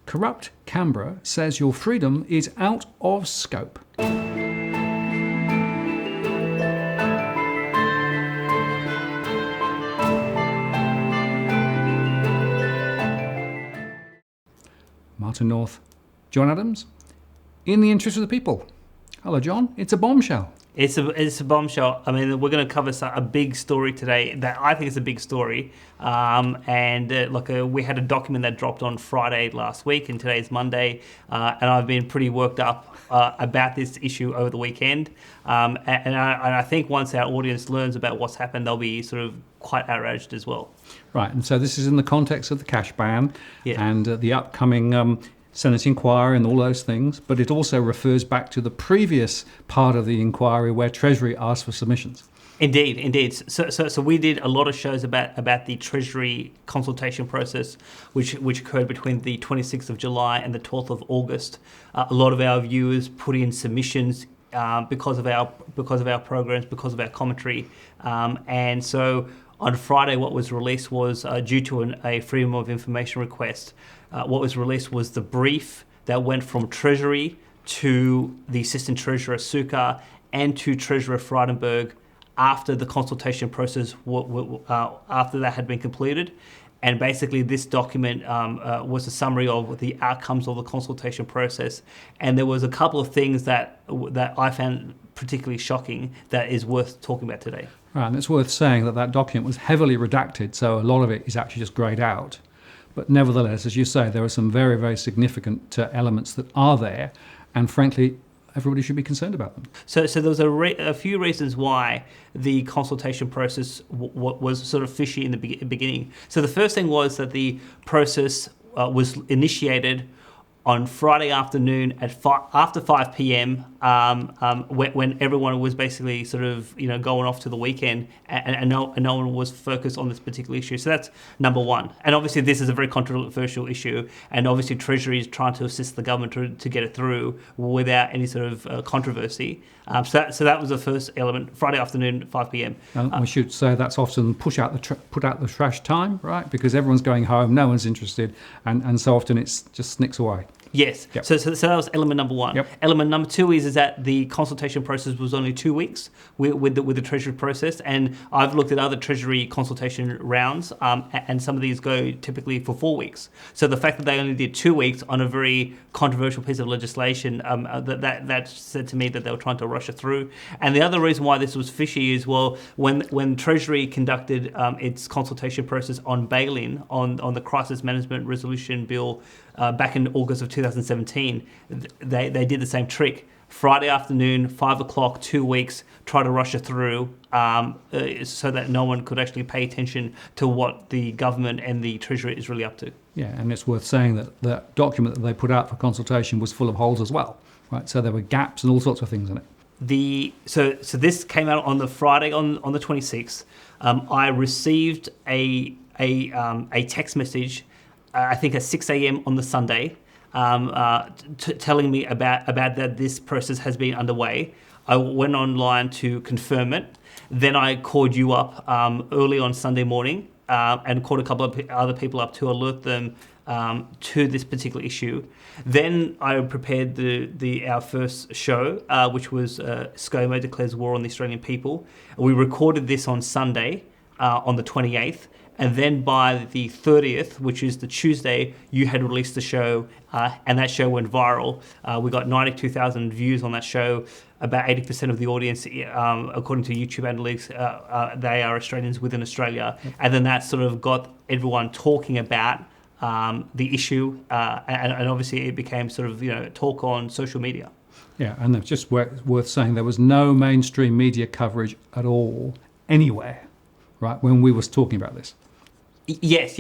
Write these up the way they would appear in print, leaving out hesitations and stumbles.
Corrupt Canberra says your freedom is out of scope. Martin North, John Adams, in the interest of the people. Hello, John. It's a bombshell. It's a bombshell. I mean, we're going to cover a big story today that I think is a big story. We had a document that dropped on Friday last week, and today's Monday, and I've been pretty worked up about this issue over the weekend. And I think once our audience learns about what's happened, they'll be sort of quite outraged as well. Right, and so this is in the context of the cash ban and the upcoming Senate inquiry and all those things, but it also refers back to the previous part of the inquiry where Treasury asked for submissions. Indeed. So we did a lot of shows about the Treasury consultation process, which occurred between the 26th of July and the 12th of August. A lot of our viewers put in submissions because of our programs, because of our commentary, and so on Friday, what was released was due to a Freedom of Information request. What was released was the brief that went from Treasury to the Assistant Treasurer Sukkar and to Treasurer Friedrich after the consultation process, after that had been completed. And basically this document was a summary of the outcomes of the consultation process. And there was a couple of things that I found particularly shocking that is worth talking about today. Right, and it's worth saying that document was heavily redacted, so a lot of it is actually just greyed out. But nevertheless, as you say, there are some very, very significant elements that are there, and frankly, everybody should be concerned about them. So there was a few reasons why the consultation process was sort of fishy in the beginning. So the first thing was that the process was initiated on Friday afternoon at after 5 p.m. When everyone was basically sort of going off to the weekend, and no one was focused on this particular issue. So that's number one. And obviously this is a very controversial issue, and obviously Treasury is trying to assist the government to get it through without any sort of controversy. So that was the first element. Friday afternoon, 5 p.m. And we should say that's often put out the trash time, right? Because everyone's going home, no one's interested, and so often it's just sneaks away. Yes. Yep. So that was element number one. Yep. Element number two is that the consultation process was only 2 weeks with the Treasury process, and I've looked at other Treasury consultation rounds, and some of these go typically for 4 weeks. So the fact that they only did 2 weeks on a very controversial piece of legislation, that said to me that they were trying to rush it through. And the other reason why this was fishy is, well, when Treasury conducted its consultation process on bail-in on the Crisis Management Resolution Bill back in August of 2017, they did the same trick. Friday afternoon, 5 o'clock, 2 weeks, try to rush it through so that no one could actually pay attention to what the government and the Treasury is really up to. Yeah, and it's worth saying that the document that they put out for consultation was full of holes as well, right? So there were gaps and all sorts of things in it. So this came out on the Friday on the 26th. I received a text message, I think at 6 a.m. on the Sunday, telling me about that this process has been underway. I went online to confirm it. Then I called you up early on Sunday morning and called a couple of other people up to alert them to this particular issue. Then I prepared our first show, which was ScoMo Declares War on the Australian People. We recorded this on Sunday, on the 28th. And then by the 30th, which is the Tuesday, you had released the show, and that show went viral. We got 92,000 views on that show. About 80% of the audience, according to YouTube analytics, they are Australians within Australia. Yep. And then that sort of got everyone talking about the issue, and obviously it became sort of talk on social media. Yeah, and it's just worth saying there was no mainstream media coverage at all anywhere, right, when we was talking about this. Yes.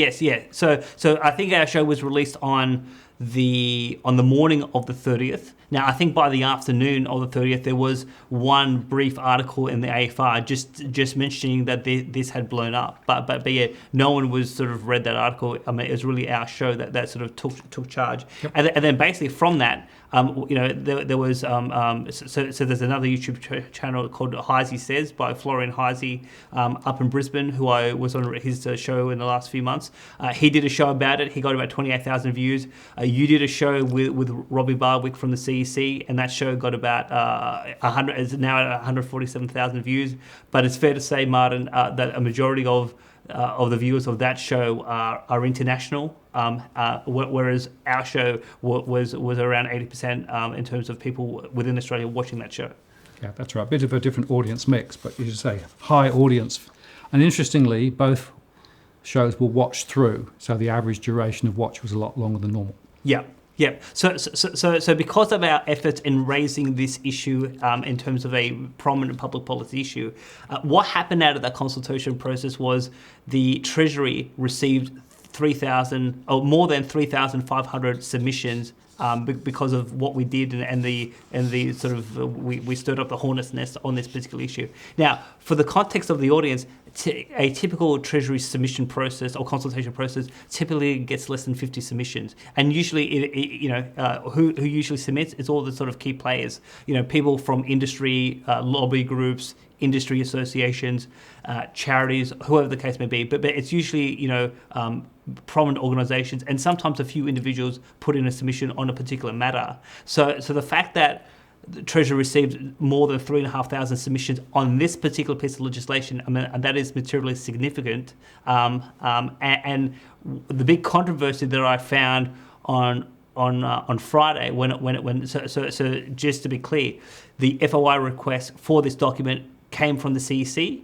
So I think our show was released on the morning of the 30th. Now, I think by the afternoon of the 30th, there was one brief article in the AFR just mentioning that this had blown up. But yeah, no one was sort of read that article. I mean, it was really our show that sort of took charge. Yep. And then basically from that, there was so there's another YouTube channel called Heisey Says by Florian Heisey up in Brisbane, who I was on his show in the last few months. He did a show about it. He got about 28,000 views. You did a show with Robbie Barwick from the CEC, and that show got about 100. Is now at 147,000 views. But it's fair to say, Martin, that a majority of the viewers of that show are international, whereas our show was around 80% in terms of people within Australia watching that show. Yeah, that's right. A bit of a different audience mix, but you should say high audience. And interestingly, both shows were watched through, so the average duration of watch was a lot longer than normal. Yeah. Yeah. So because of our efforts in raising this issue in terms of a prominent public policy issue, what happened out of that consultation process was the Treasury received more than 3,500 submissions because of what we did and the sort of we stirred up the hornet's nest on this particular issue. Now, for the context of the audience, a typical Treasury submission process or consultation process typically gets less than 50 submissions, and usually, who usually submits is all the sort of key players, people from industry, lobby groups, industry associations, charities, whoever the case may be. But it's usually prominent organisations, and sometimes a few individuals put in a submission on a particular matter. So the fact that the Treasury received more than 3,500 submissions on this particular piece of legislation, and that is materially significant. And the big controversy that I found on Friday, so just to be clear, the FOI request for this document came from the CEC.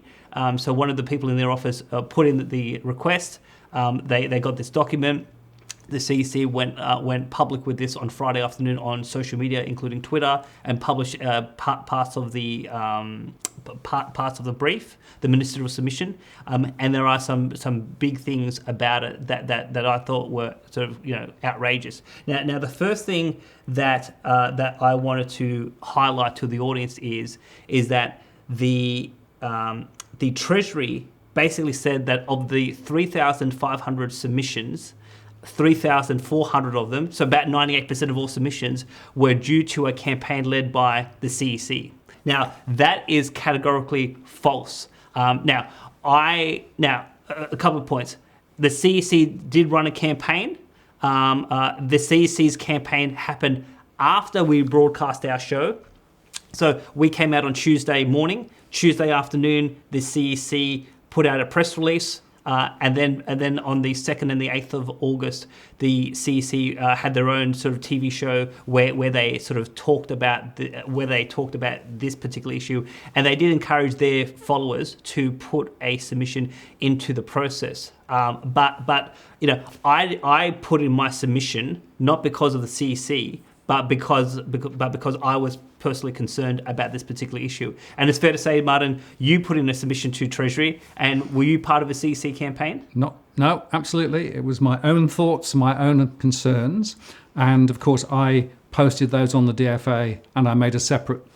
So one of the people in their office put in the request. They got this document. The CEC went public with this on Friday afternoon on social media, including Twitter, and published parts of the brief, the ministerial submission. And there are some big things about it that I thought were sort of outrageous. Now the first thing that I wanted to highlight to the audience is that the Treasury basically said that of the 3,500 submissions, 3,400 of them, so about 98% of all submissions, were due to a campaign led by the CEC. Now, that is categorically false. Now, a couple of points. The CEC did run a campaign. The CEC's campaign happened after we broadcast our show. So we came out on Tuesday morning. Tuesday afternoon, the CEC put out a press release. And then on the 2nd and the 8th of August, the CEC had their own sort of TV show where they sort of talked about this particular issue, and they did encourage their followers to put a submission into the process. But I put in my submission not because of the CEC, but because I was personally concerned about this particular issue. And it's fair to say, Martin, you put in a submission to Treasury, and were you part of a CEC campaign? No, absolutely. It was my own thoughts, my own concerns. And of course, I posted those on the DFA, and I made a separate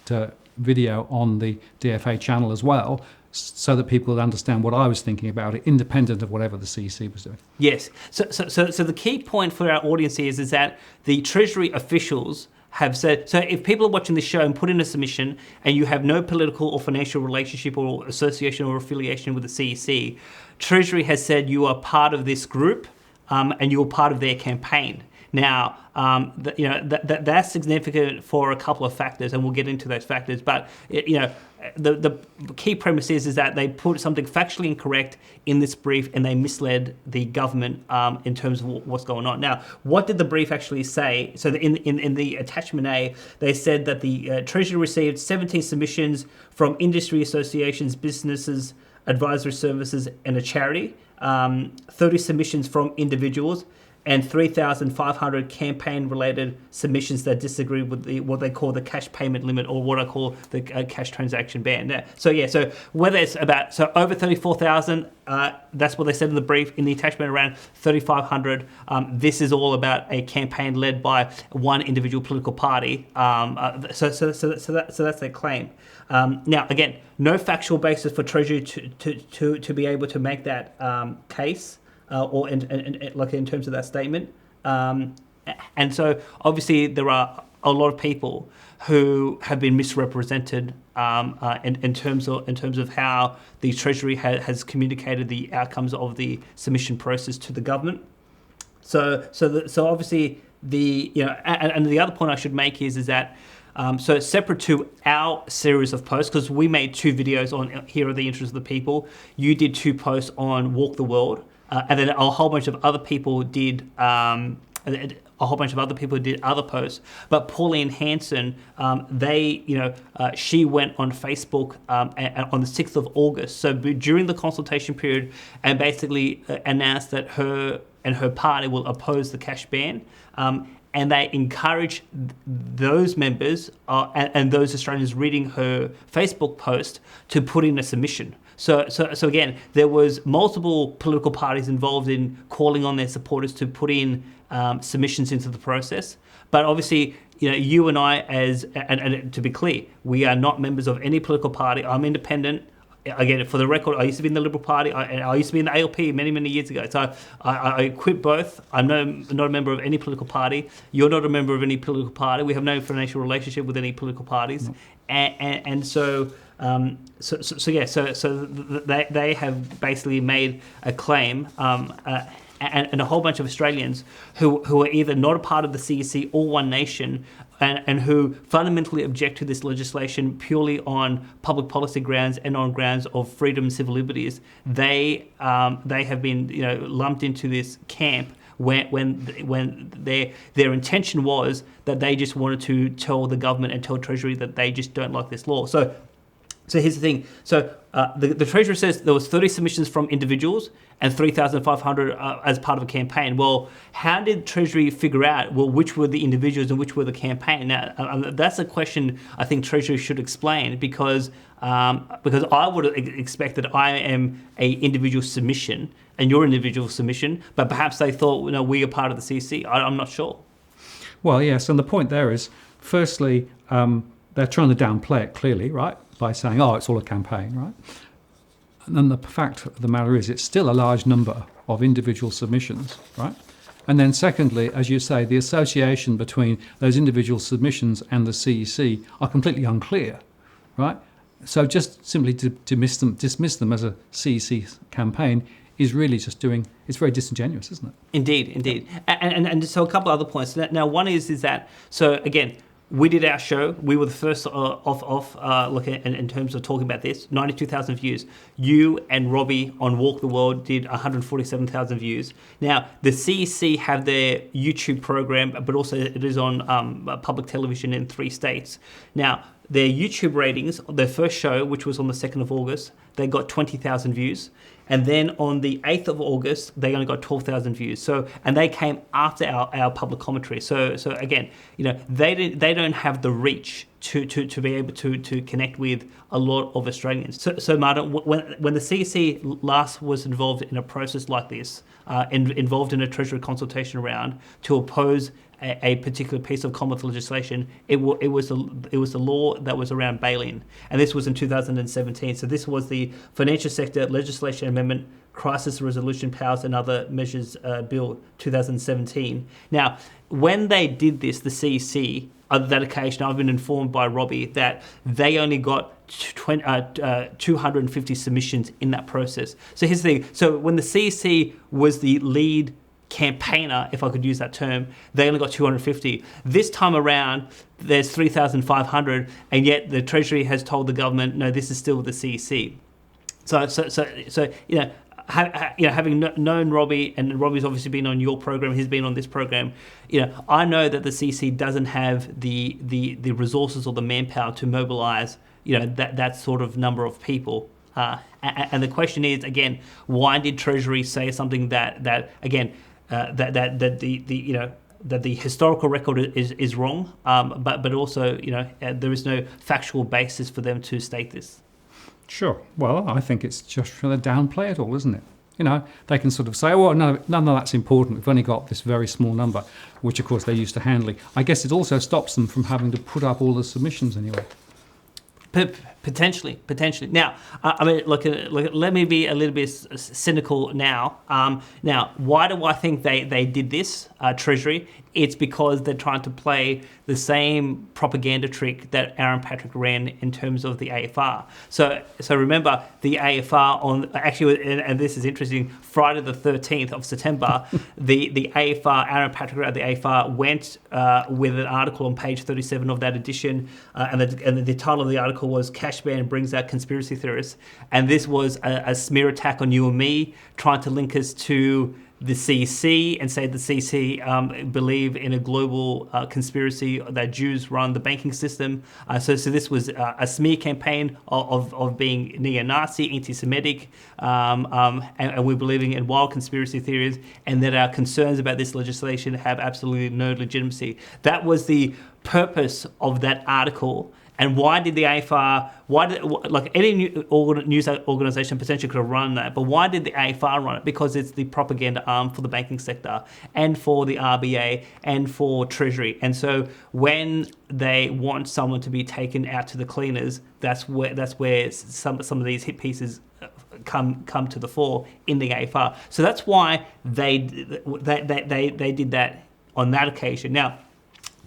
video on the DFA channel as well, so that people would understand what I was thinking about it, independent of whatever the CEC was doing. Yes. So the key point for our audience is that the Treasury officials have said, so if people are watching this show and put in a submission and you have no political or financial relationship or association or affiliation with the CEC, Treasury has said you are part of this group and you're part of their campaign. Now, that's significant for a couple of factors, and we'll get into those factors. But the key premise is that they put something factually incorrect in this brief, and they misled the government in terms of what's going on. Now, what did the brief actually say? So in the attachment A, they said that the Treasury received 17 submissions from industry associations, businesses, advisory services, and a charity, 30 submissions from individuals, and 3,500 campaign-related submissions that disagree with what they call the cash payment limit, or what I call the cash transaction ban. So whether it's over 34,000, that's what they said in the brief. In the attachment, around 3,500. This is all about a campaign led by one individual political party. So that's their claim. Now, again, no factual basis for Treasury to be able to make that case. Or in terms of that statement, and so obviously there are a lot of people who have been misrepresented in terms of how the Treasury has communicated the outcomes of the submission process to the government. So obviously and the other point I should make is that. So separate to our series of posts, because we made 2 videos on Here Are the Interests of the People. You did 2 posts on Walk the World, and then a whole bunch of other people did other posts. But Pauline Hanson, she went on Facebook on the 6th of August. So during the consultation period, and basically announced that her and her party will oppose the cash ban. And they encourage those members and those Australians reading her Facebook post to put in a submission. So again, there was multiple political parties involved in calling on their supporters to put in submissions into the process. But obviously, you and I, and to be clear, we are not members of any political party. I'm independent. Again, for the record, I used to be in the Liberal Party. I used to be in the ALP many, many years ago. So I quit both. I'm not a member of any political party. You're not a member of any political party. We have no financial relationship with any political parties. No. So they have basically made a claim, and a whole bunch of Australians who are either not a part of the CEC or One Nation, and who fundamentally object to this legislation purely on public policy grounds and on grounds of freedom and civil liberties. They have been lumped into this camp when their intention was that they just wanted to tell the government and tell Treasury that they just don't like this law. So here's the thing. So the Treasury says there was 30 submissions from individuals and 3,500 as part of a campaign. Well, how did Treasury figure out, which were the individuals and which were the campaign? Now, that's a question I think Treasury should explain, because I would expect that I am a individual submission and you're an individual submission, but perhaps they thought, we are part of the CC. I'm not sure. Well, yes, and the point there is, firstly, they're trying to downplay it clearly, right, by saying, it's all a campaign, right? And then the fact of the matter is it's still a large number of individual submissions, right? And then secondly, as you say, the association between those individual submissions and the CEC are completely unclear, right? So just simply to dismiss them as a CEC campaign is really just it's very disingenuous, isn't it? Indeed. And so a couple other points. Now, one is that, so again, we did our show. We were the first look in terms of talking about this. 92,000 views. You and Robbie on Walk the World did 147,000 views. Now, the CEC have their YouTube program, but also it is on public television in 3 states. Now, their YouTube ratings, their first show, which was on the 2nd of August, they got 20,000 views. And then on the 8th of August, they only got 12,000 views. And they came after our public commentary. So again, they don't have the reach to be able to connect with a lot of Australians. So Martin, when the CEC last was involved in a process like this, involved in a Treasury consultation round to oppose a particular piece of Commonwealth legislation, it was the law that was around bail-in, and this was in 2017. So this was the Financial Sector Legislation Amendment, Crisis Resolution Powers and Other Measures Bill 2017. Now, when they did this, the CEC, on that occasion, I've been informed by Robbie that they only got 250 submissions in that process. So here's the thing. So when the CEC was the lead campaigner, if I could use that term, they only got 250. This time around, there's 3,500, and yet the Treasury has told the government, no, this is still the CEC. So having known Robbie, and Robbie's obviously been on your program, he's been on this program, I know that the CEC doesn't have the resources or the manpower to mobilise, that sort of number of people. And the question is, again, why did Treasury say something that the historical record is wrong, but also there is no factual basis for them to state this? Sure. Well, I think it's just trying to downplay it all, isn't it? They can sort of say, well, no, none of that's important. We've only got this very small number, which of course they're used to handling. I guess it also stops them from having to put up all the submissions anyway. Potentially. Now, I mean, look. Let me be a little bit cynical now. Now, why do I think they did this, Treasury? It's because they're trying to play the same propaganda trick that Aaron Patrick ran in terms of the AFR. So remember the AFR and this is interesting. Friday the 13th of September, the AFR, Aaron Patrick at the AFR went with an article on page 37 of that edition, and the title of the article was "Cash Ban Brings Out Conspiracy Theorists," and this was a smear attack on you and me, trying to link us to the CC and say the CC believe in a global conspiracy that Jews run the banking system. So this was a smear campaign of being neo-Nazi, anti-Semitic, and we're believing in wild conspiracy theories, and that our concerns about this legislation have absolutely no legitimacy. That was the purpose of that article. And why did the AFR, any news organisation potentially could have run that, but why did the AFR run it? Because it's the propaganda arm for the banking sector and for the RBA and for Treasury. And so when they want someone to be taken out to the cleaners, that's where some of these hit pieces come to the fore in the AFR. So that's why they did that on that occasion. Now,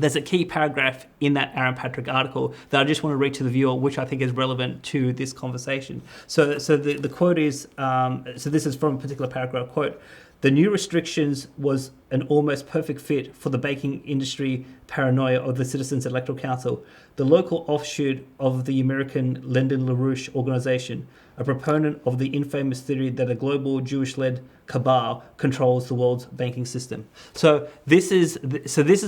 there's a key paragraph in that Aaron Patrick article that I just want to read to the viewer, which I think is relevant to this conversation. So the quote is, so this is from a particular paragraph, quote, "The new restrictions was an almost perfect fit for the banking industry paranoia of the Citizens Electoral Council, the local offshoot of the American Lyndon LaRouche organization, a proponent of the infamous theory that a global Jewish-led cabal controls the world's banking system." So this is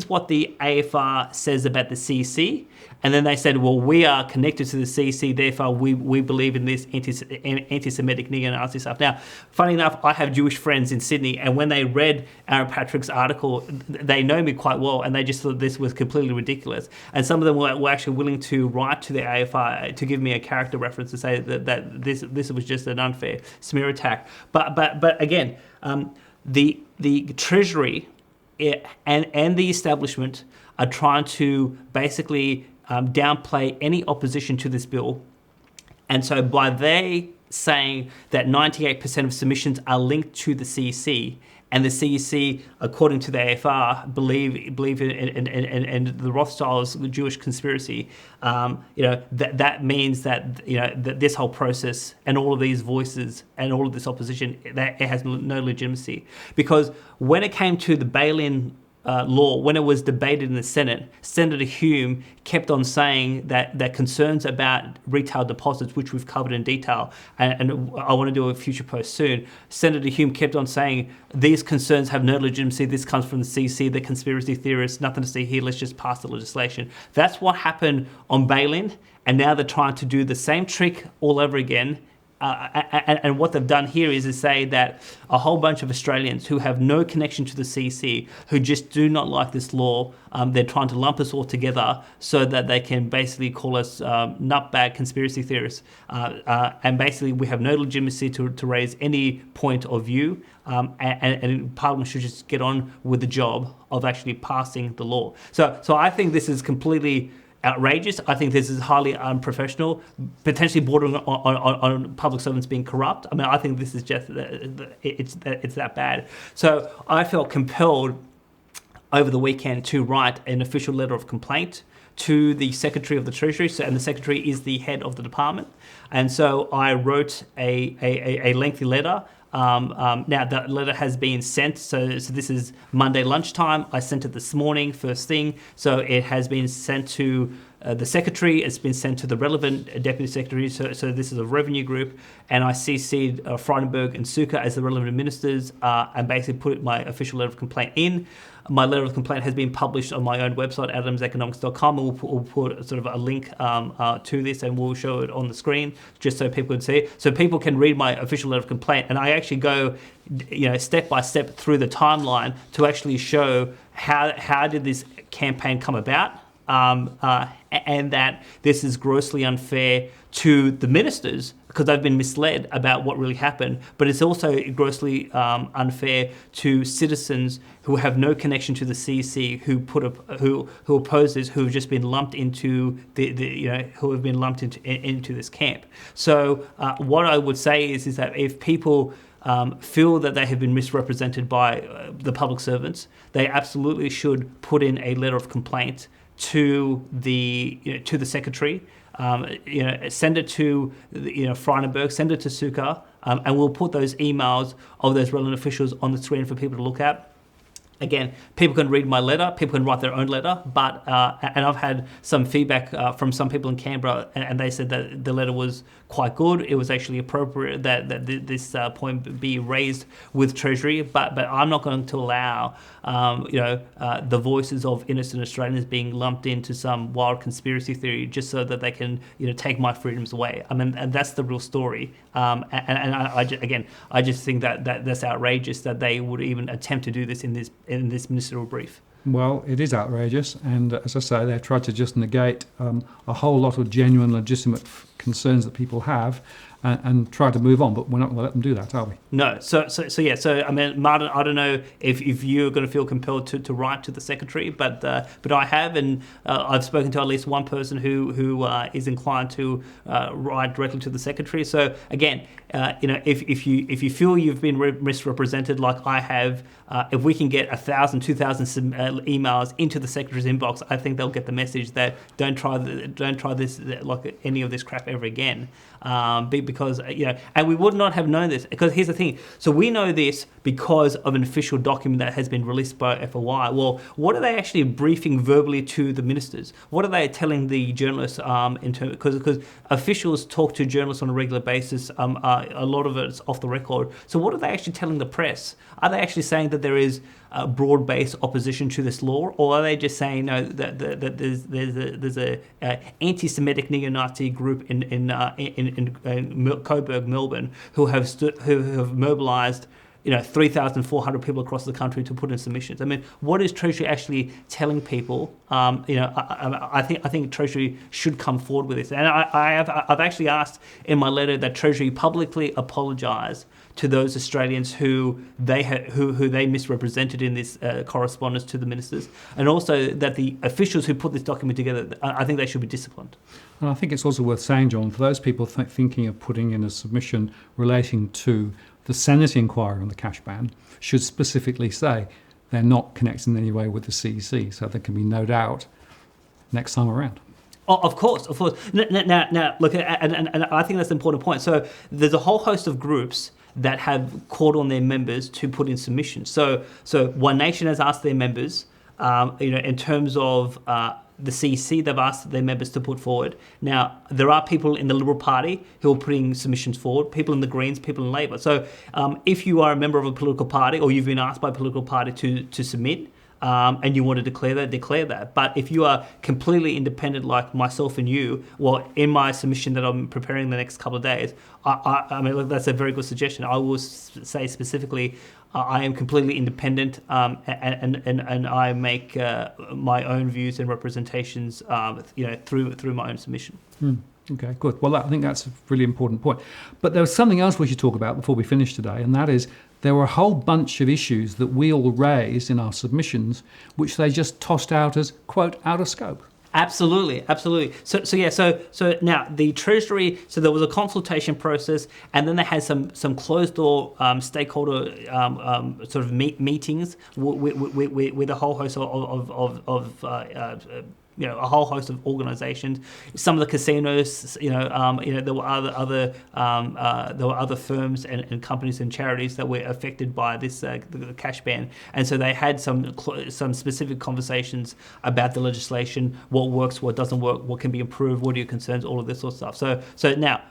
what the AFR says about the CC, and then they said, well, we are connected to the CC, therefore we believe in this anti-Semitic neo-Nazi stuff. Now, funny enough, I have Jewish friends in Sydney, and when they read Aaron Patrick's article, they know me quite well, and they just thought this was completely ridiculous. And some of them were actually willing to write to the AFR to give me a character reference to say that this was just an unfair smear attack. But again, the Treasury and the establishment are trying to basically downplay any opposition to this bill. And so by they saying that 98% of submissions are linked to the CEC, and the CEC, according to the AFR, believe in the Rothschilds' Jewish conspiracy, that means that that this whole process and all of these voices and all of this opposition, that it has no legitimacy. Because when it came to the bail-in law, when it was debated in the Senate, Senator Hume kept on saying that concerns about retail deposits, which we've covered in detail, and I want to do a future post soon, Senator Hume kept on saying these concerns have no legitimacy, this comes from the CC, the conspiracy theorists, nothing to see here, let's just pass the legislation. That's what happened on bail-in, and now they're trying to do the same trick all over again. And what they've done here is to say that a whole bunch of Australians who have no connection to the CC, who just do not like this law, they're trying to lump us all together so that they can basically call us nutbag conspiracy theorists. And basically we have no legitimacy to raise any point of view, and Parliament should just get on with the job of actually passing the law. So I think this is completely outrageous. I think this is highly unprofessional, potentially bordering on public servants being corrupt. I mean, I think this is just it's that bad. So I felt compelled over the weekend to write an official letter of complaint to the Secretary of the Treasury, and the Secretary is the head of the department. And so I wrote a lengthy letter. Now that letter has been sent, so this is Monday lunchtime. I sent it this morning, first thing. So it has been sent to the Secretary, it's been sent to the relevant Deputy Secretary, so this is a revenue group, and I CC'd Friedrich and Suka as the relevant ministers, and basically put my official letter of complaint in. My letter of complaint has been published on my own website, adamseconomics.com, and we'll put sort of a link to this, and we'll show it on the screen just so people can see. So people can read my official letter of complaint, and I actually go, step by step through the timeline to actually show how did this campaign come about, and that this is grossly unfair to the ministers because they've been misled about what really happened. But it's also grossly unfair to citizens who have no connection to the CEC, who oppose this, who have just been lumped into who have been lumped into this camp. So what I would say is that if people feel that they have been misrepresented by the public servants, they absolutely should put in a letter of complaint to the secretary. Send it to Friedrich, send it to Suka, and we'll put those emails of those relevant officials on the screen for people to look at. Again, people can read my letter, people can write their own letter, but and I've had some feedback from some people in Canberra, and they said that the letter was quite good. It was actually appropriate that this point be raised with Treasury, but I'm not going to allow the voices of innocent Australians being lumped into some wild conspiracy theory just so that they can take my freedoms away. I mean, and that's the real story. I just think that's outrageous that they would even attempt to do this in this ministerial brief. Well, it is outrageous, and as I say, they've tried to just negate a whole lot of genuine, legitimate concerns that people have, and try to move on. But we're not going to let them do that, are we? No. So I mean, Martin, I don't know if you're going to feel compelled to write to the secretary, but I have, and I've spoken to at least one person who is inclined to write directly to the secretary. So again, if you feel you've been misrepresented like I have, if we can get 1,000, 2,000 emails into the secretary's inbox, I think they'll get the message that don't try this, like any of this crap ever again. Because and we would not have known this, because here's the thing. So we know this because of an official document that has been released by FOI. Well, what are they actually briefing verbally to the ministers? What are they telling the journalists? Because officials talk to journalists on a regular basis. A lot of it's off the record. So what are they actually telling the press? Are they actually saying that there is broad-based opposition to this law, or are they just saying that there's a anti-Semitic neo-Nazi group in Coburg, Melbourne, who have mobilised 3,400 people across the country to put in submissions? I mean, what is Treasury actually telling people? I think Treasury should come forward with this, and I've actually asked in my letter that Treasury publicly apologise to those Australians who they misrepresented in this correspondence to the ministers, and also that the officials who put this document together, I think they should be disciplined. And I think it's also worth saying, John, for those people thinking of putting in a submission relating to the Senate inquiry on the cash ban, should specifically say they're not connected in any way with the CEC, so there can be no doubt next time around. Oh, of course. Now, look, and I think that's an important point. So there's a whole host of groups that have called on their members to put in submissions. So One Nation has asked their members, in terms of the CEC, they've asked their members to put forward. Now, there are people in the Liberal Party who are putting submissions forward, people in the Greens, people in Labor. So if you are a member of a political party, or you've been asked by a political party to submit, and you want to declare that. But if you are completely independent, like myself and you, well, in my submission that I'm preparing the next couple of days, I mean, look, that's a very good suggestion. I will say specifically, I am completely independent, and I make my own views and representations, through my own submission. Okay, good. Well, I think that's a really important point. But there was something else we should talk about before we finish today, and that is there were a whole bunch of issues that we all raised in our submissions, which they just tossed out as, quote, out of scope. Absolutely. So now the Treasury. So there was a consultation process, and then they had some closed door stakeholder sort of meetings with a whole host of a whole host of organisations. Some of the casinos, there were other firms and companies and charities that were affected by this the cash ban, and so they had some specific conversations about the legislation, what works, what doesn't work, what can be improved, what are your concerns, all of this sort of stuff. So now,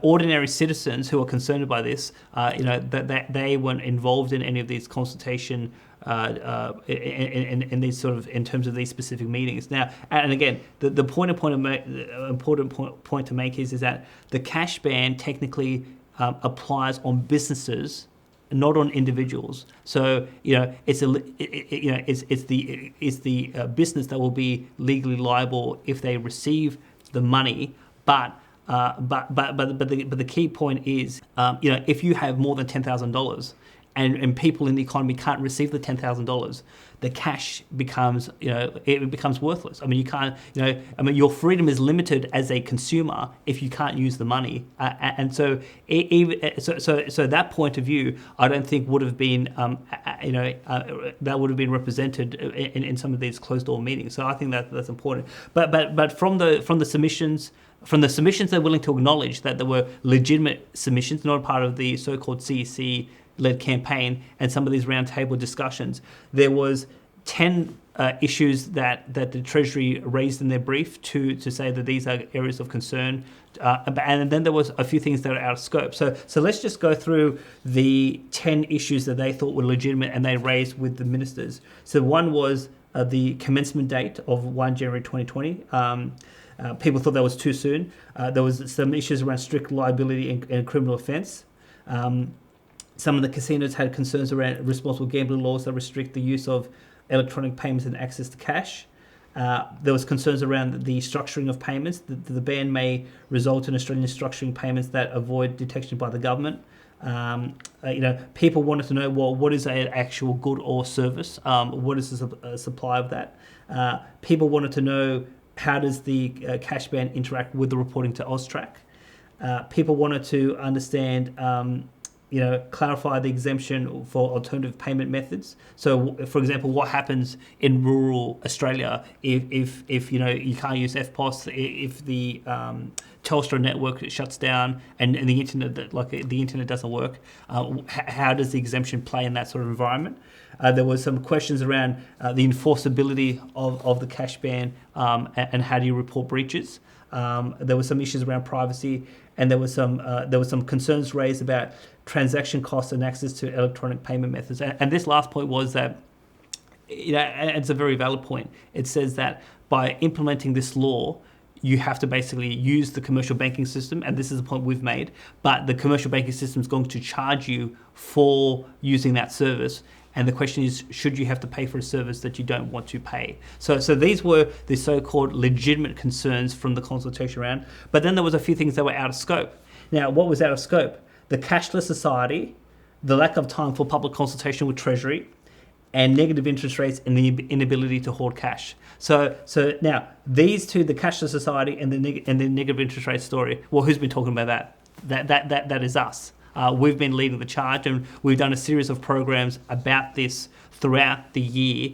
ordinary citizens who are concerned by this, that they weren't involved in any of these consultation. In these sort of, in terms of these specific meetings. Now, and again, the important point to make is that the cash ban technically applies on businesses, not on individuals. So it's the business that will be legally liable if they receive the money, but But the key point is, if you have more than $10,000 and people in the economy can't receive the $10,000, the cash becomes, it becomes worthless. I mean, you can't, your freedom is limited as a consumer if you can't use the money. And so that point of view, I don't think would have been, that would have been represented in some of these closed door meetings. So I think that's important. But from the submissions. From the submissions, they're willing to acknowledge that there were legitimate submissions, not a part of the so-called CEC-led campaign, and some of these roundtable discussions. There was 10 issues that the Treasury raised in their brief to say that these are areas of concern, and then there was a few things that are out of scope. So let's just go through the 10 issues that they thought were legitimate and they raised with the ministers. So one was the commencement date of 1 January 2020. People thought that was too soon. There was some issues around strict liability and criminal offence. Some of the casinos had concerns around responsible gambling laws that restrict the use of electronic payments and access to cash. There was concerns around the structuring of payments. The ban may result in Australian structuring payments that avoid detection by the government. People wanted to know, well, what is an actual good or service? What is the supply of that? People wanted to know, how does the cash ban interact with the reporting to AUSTRAC? People wanted to understand, clarify the exemption for alternative payment methods. So, for example, what happens in rural Australia if you can't use FPOS, if the Telstra network shuts down and the internet doesn't work? How does the exemption play in that sort of environment? There were some questions around the enforceability of the cash ban and how do you report breaches. There were some issues around privacy, and there were some concerns raised about transaction costs and access to electronic payment methods. And this last point was that, it's a very valid point. It says that by implementing this law, you have to basically use the commercial banking system, and this is a point we've made, but the commercial banking system is going to charge you for using that service. And the question is, should you have to pay for a service that you don't want to pay? So these were the so-called legitimate concerns from the consultation round. But then there was a few things that were out of scope. Now, what was out of scope? The cashless society, the lack of time for public consultation with Treasury, and negative interest rates and the inability to hoard cash. So now, these two, the cashless society and the negative interest rate story, well, who's been talking about that? That is us. We've been leading the charge, and we've done a series of programs about this throughout the year,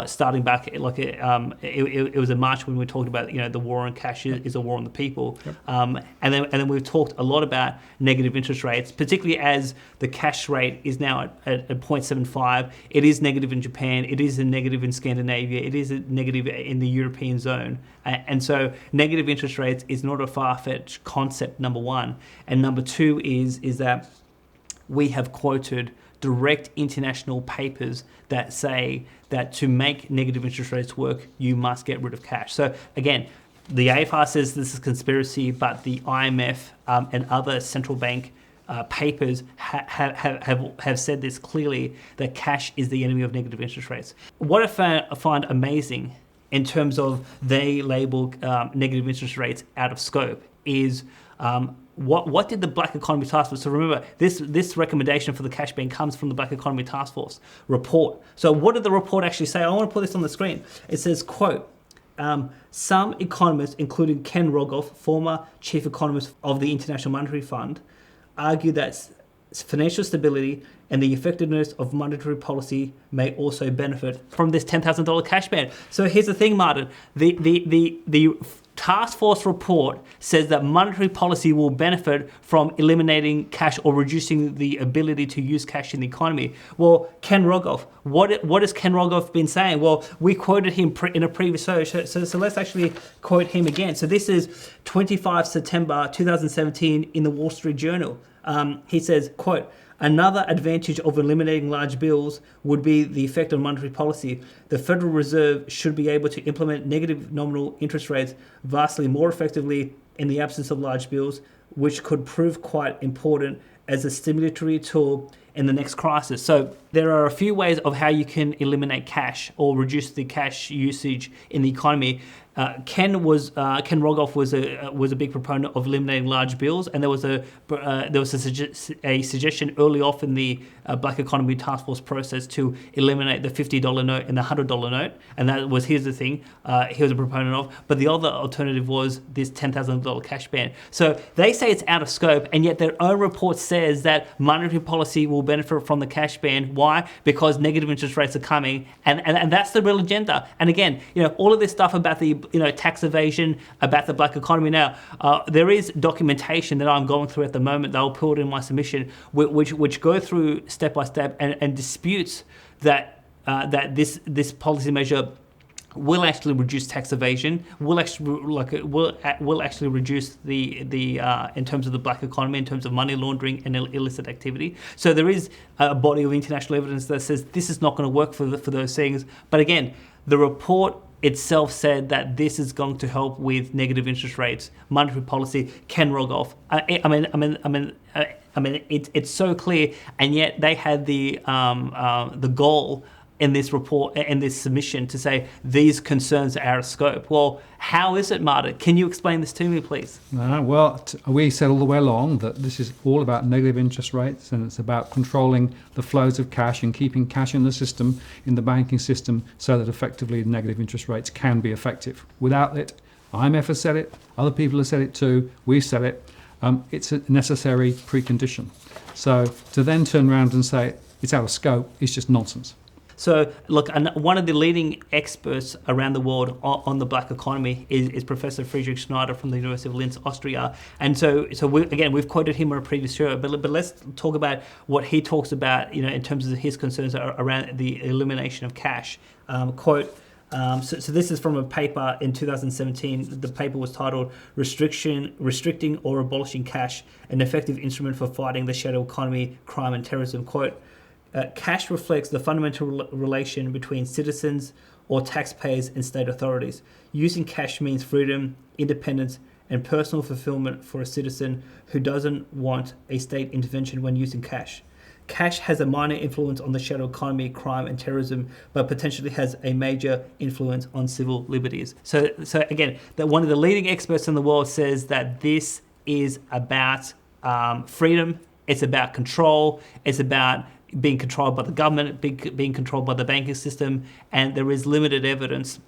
starting back it was in March when we talked about the war on cash is a war on the people, yep. and then we've talked a lot about negative interest rates, particularly as the cash rate is now at 0.75. It is negative in Japan, it is a negative in Scandinavia, it is a negative in the European zone, and so negative interest rates is not a far-fetched concept, number one, and number two is that we have quoted direct international papers that say that to make negative interest rates work, you must get rid of cash. So again, the AFR says this is conspiracy, but the IMF and other central bank papers have said this clearly, that cash is the enemy of negative interest rates. What I find amazing in terms of they label negative interest rates out of scope is what did the Black Economy Task Force? So remember, this recommendation for the cash ban comes from the Black Economy Task Force report. So what did the report actually say? I want to put this on the screen. It says, quote, some economists, including Ken Rogoff, former chief economist of the International Monetary Fund, argue that financial stability and the effectiveness of monetary policy may also benefit from this $10,000 cash ban. So here's the thing, Martin. The task force report says that monetary policy will benefit from eliminating cash or reducing the ability to use cash in the economy. Well, Ken Rogoff, what has Ken Rogoff been saying? Well, we quoted him in a previous show, so let's actually quote him again. So this is 25 September 2017 in the Wall Street Journal. He says, quote, another advantage of eliminating large bills would be the effect on monetary policy. The Federal Reserve should be able to implement negative nominal interest rates vastly more effectively in the absence of large bills, which could prove quite important as a stimulatory tool in the next crisis. So there are a few ways of how you can eliminate cash or reduce the cash usage in the economy. Ken Rogoff was a big proponent of eliminating large bills, and there was a suggestion early off in the Black Economy Task Force process to eliminate the $50 note and the $100 note, and that was here's the thing he was a proponent of. But the other alternative was this $10,000 cash ban. So they say it's out of scope, and yet their own report says that monetary policy will benefit from the cash ban. Why? Because negative interest rates are coming, and that's the real agenda. And again, all of this stuff about the tax evasion, about the black economy. Now, there is documentation that I'm going through at the moment that I'll put in my submission, which go through step by step and disputes that this policy measure will actually reduce tax evasion, will actually reduce the in terms of the black economy, in terms of money laundering and illicit activity. So there is a body of international evidence that says this is not going to work for those things. But again, the report itself said that this is going to help with negative interest rates, monetary policy. Ken Rogoff. It's so clear, and yet they had the goal in this report, in this submission, to say these concerns are out of scope. Well, how is it, Martin? Can you explain this to me, please? We said all the way along that this is all about negative interest rates, and it's about controlling the flows of cash and keeping cash in the system, in the banking system, so that effectively negative interest rates can be effective. Without it, IMF has said it, other people have said it too, we've said it, it's a necessary precondition. So to then turn around and say it's out of scope is just nonsense. So, look, one of the leading experts around the world on the black economy is Professor Friedrich Schneider from the University of Linz, Austria. And so we've quoted him on a previous show, but let's talk about what he talks about, in terms of his concerns around the elimination of cash. So this is from a paper in 2017. The paper was titled Restricting or Abolishing Cash, an Effective Instrument for Fighting the Shadow Economy, Crime and Terrorism. Quote, cash reflects the fundamental relation between citizens or taxpayers and state authorities. Using cash means freedom, independence, and personal fulfillment for a citizen who doesn't want a state intervention when using cash. Cash has a minor influence on the shadow economy, crime, and terrorism, but potentially has a major influence on civil liberties. So again, that one of the leading experts in the world says that this is about freedom, it's about control, it's about being controlled by the government, being controlled by the banking system, and there is limited evidence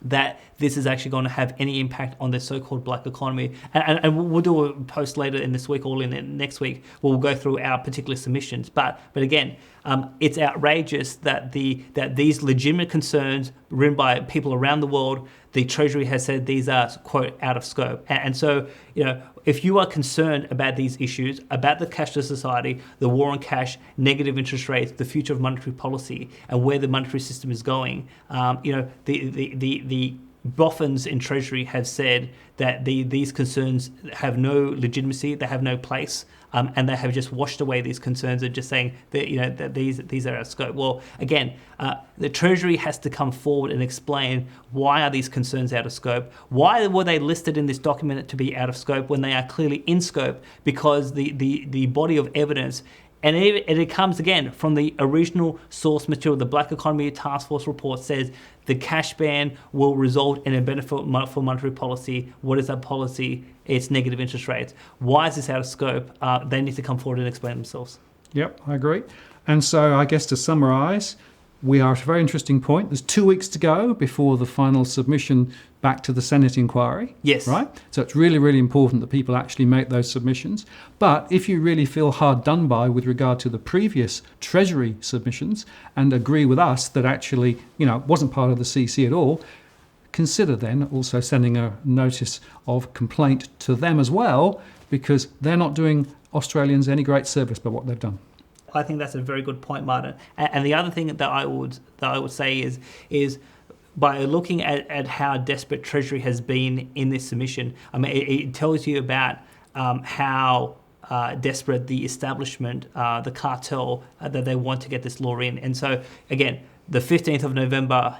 that this is actually going to have any impact on the so-called black economy. And we'll do a post later in this week or in next week where we'll go through our particular submissions. But again, it's outrageous that these legitimate concerns written by people around the world, the Treasury has said these are, quote, out of scope. And so, if you are concerned about these issues, about the cashless society, the war on cash, negative interest rates, the future of monetary policy, and where the monetary system is going, the boffins in Treasury have said that these concerns have no legitimacy, they have no place, and they have just washed away these concerns and just saying that these are out of scope. Well, again, the Treasury has to come forward and explain why are these concerns out of scope? Why were they listed in this document to be out of scope when they are clearly in scope? Because the body of evidence, and it comes again from the original source material, the Black Economy Task Force report says the cash ban will result in a benefit for monetary policy. What is that policy? It's negative interest rates. Why is this out of scope? They need to come forward and explain themselves. Yep, I agree. And so I guess to summarise, we are at a very interesting point. There's 2 weeks to go before the final submission back to the Senate inquiry. Yes. Right? So it's really, really important that people actually make those submissions. But if you really feel hard done by with regard to the previous Treasury submissions and agree with us that actually, wasn't part of the CC at all, consider then also sending a notice of complaint to them as well, because they're not doing Australians any great service by what they've done. I think that's a very good point, Martin. And the other thing that I would say is by looking at how desperate Treasury has been in this submission, it tells you about how desperate the establishment, the cartel, that they want to get this law in. And so, again, the 15th of November,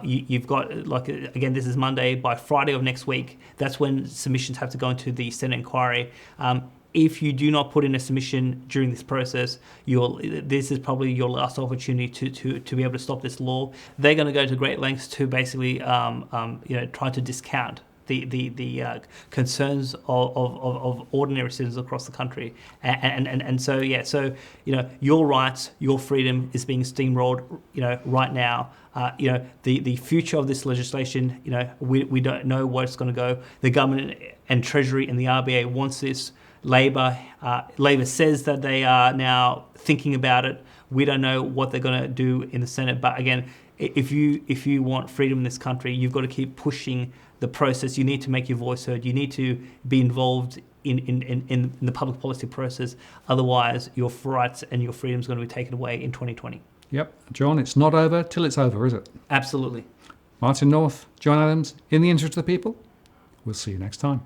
you've got, again, this is Monday. By Friday of next week, that's when submissions have to go into the Senate inquiry. if you do not put in a submission during this process, this is probably your last opportunity to be able to stop this law. They're going to go to great lengths to basically try to discount the concerns of ordinary citizens across the country, and so your rights, your freedom is being steamrolled right now. The future of this legislation, we don't know where it's going to go. The government and Treasury and the RBA wants this. Labor says that they are now thinking about it. We don't know what they're going to do in the Senate, but again, if you want freedom in this country, you've got to keep pushing the process. You need to make your voice heard. You need to be involved in the public policy process. Otherwise, your rights and your freedom is going to be taken away in 2020. Yep. John, it's not over till it's over, is it? Absolutely. Martin North, John Adams, in the interest of the people. We'll see you next time.